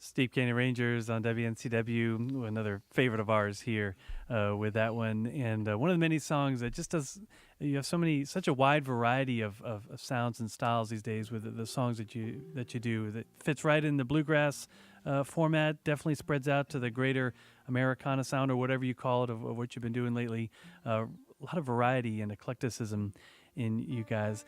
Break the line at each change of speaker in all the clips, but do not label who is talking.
Steep Canyon Rangers on WNCW, another favorite of ours here with that one. And one of the many songs that just does, you have such a wide variety of sounds and styles these days with the songs that you do that fits right in the bluegrass format, definitely spreads out to the greater Americana sound or whatever you call it of what you've been doing lately. A lot of variety and eclecticism in you guys.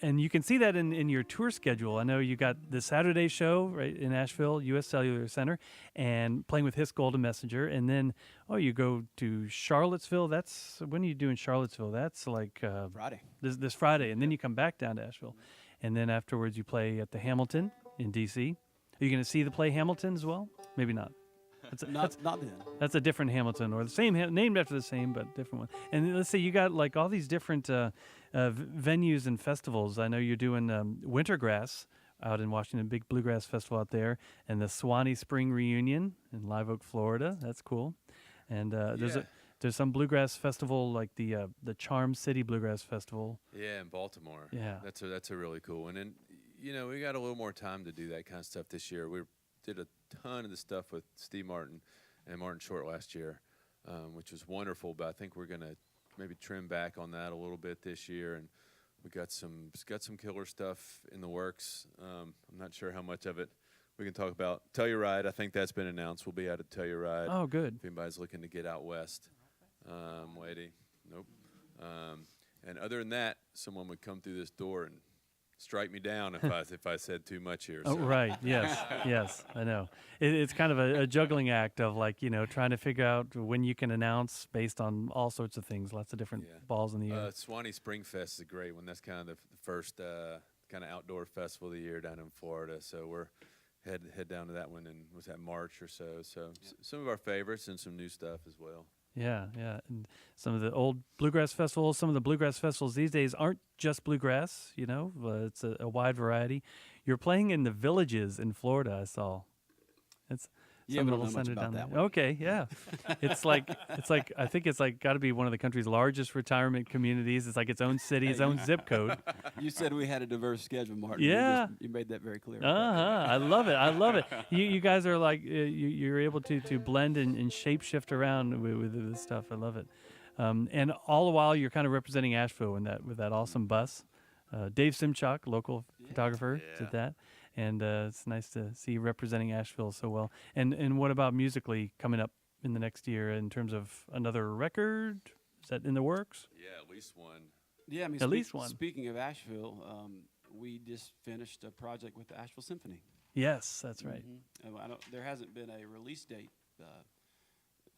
And you can see that in your tour schedule. I know you got the Saturday show right in Asheville, U.S. Cellular Center, and playing with His Golden Messenger. And then, you go to Charlottesville. When are you doing Charlottesville? That's like
Friday.
This Friday. And then you come back down to Asheville. And then afterwards you play at the Hamilton in D.C. Are you going to see the play Hamilton as well? Maybe not.
Not then.
That's a different Hamilton, or the same, named after the same, but different one. And let's say you got like all these different venues and festivals. I know you're doing Wintergrass out in Washington, big bluegrass festival out there, and the Swanee Spring Reunion in Live Oak, Florida. That's cool. And there's some bluegrass festival like the Charm City Bluegrass Festival.
Yeah, in Baltimore.
Yeah,
that's a really cool one. And we got a little more time to do that kind of stuff this year. We did a ton of the stuff with Steve Martin and Martin Short last year, which was wonderful. But I think we're gonna maybe trim back on that a little bit this year, and we got some killer stuff in the works. I'm not sure how much of it we can talk about. Telluride, I think that's been announced. We'll be out at Telluride.
Oh, good.
If anybody's looking to get out west, lady, nope. And other than that, someone would come through this door and strike me down if I said too much here.
So. Oh, right. Yes, I know. It's kind of a juggling act of trying to figure out when you can announce based on all sorts of things. Lots of different balls in the air.
Swanee Spring Fest is a great one. That's kind of the first kind of outdoor festival of the year down in Florida. So we're head down to that one, and was that March or so. So some of our favorites and some new stuff as well.
Yeah. And some of the old bluegrass festivals, some of the bluegrass festivals these days aren't just bluegrass, it's a wide variety. You're playing in the Villages in Florida, I saw. It's
we don't know much about that one.
Okay, yeah. It's like I think it's like got to be one of the country's largest retirement communities. It's like its own city, its own zip code.
You said we had a diverse schedule, Martin.
Yeah.
You made that very clear.
I love it. You guys are like you're able to blend and shapeshift around with this stuff. I love it. And all the while you're kind of representing Asheville with that awesome bus. Dave Simchak, local photographer, did that. And it's nice to see you representing Asheville so well. And what about musically coming up in the next year in terms of another record? Is that in the works?
Yeah, at least one.
Yeah,
at least one.
Speaking of Asheville, we just finished a project with the Asheville Symphony.
Yes, that's right.
Mm-hmm. There hasn't been a release date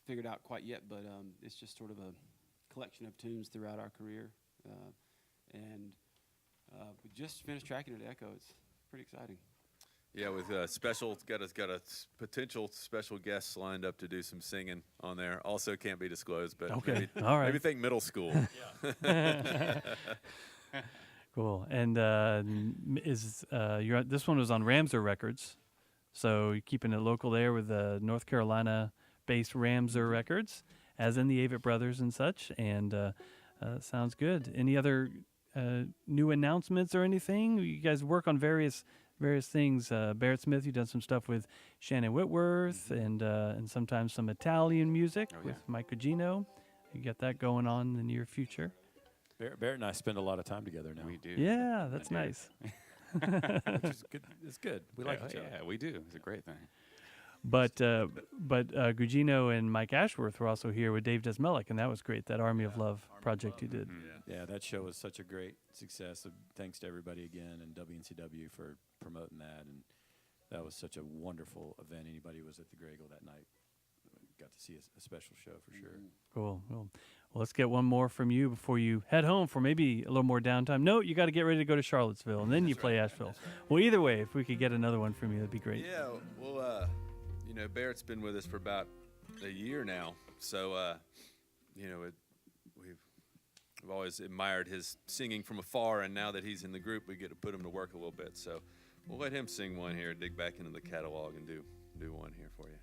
figured out quite yet, but it's just sort of a collection of tunes throughout our career. And we just finished tracking it at Echo. It's pretty exciting.
Yeah, with got a potential special guests lined up to do some singing on there. Also can't be disclosed, but
okay.
Maybe,
all right.
Maybe think middle school.
Cool. And this one was on Ramser Records, so you're keeping it local there with the North Carolina-based Ramser Records, as in the Avett Brothers and such. And sounds good. Any other new announcements or anything? You guys work on various things. Barrett Smith, you've done some stuff with Shannon Whitworth and sometimes some Italian music with Mike Gugino. You got that going on in the near future.
Barrett and I spend a lot of time together now.
We do.
Yeah, that's nice.
Which is good. It's good. We like each other.
Yeah, we do. It's a great thing.
But Gugino and Mike Ashworth were also here with Dave Desmelic, and that was great, that Army of Love project you did.
Yeah, that show was such a great success. Thanks to everybody again and WNCW for promoting that. And that was such a wonderful event. Anybody who was at the Grego that night got to see a special show for sure.
Cool. Well, let's get one more from you before you head home for maybe a little more downtime. No, you got to get ready to go to Charlottesville, and then you play Asheville. Well, either way, if we could get another one from you, that'd be great.
Yeah, well, Barrett's been with us for about a year now, so we've always admired his singing from afar, and now that he's in the group, we get to put him to work a little bit. So we'll let him sing one here, dig back into the catalog, and do one here for you.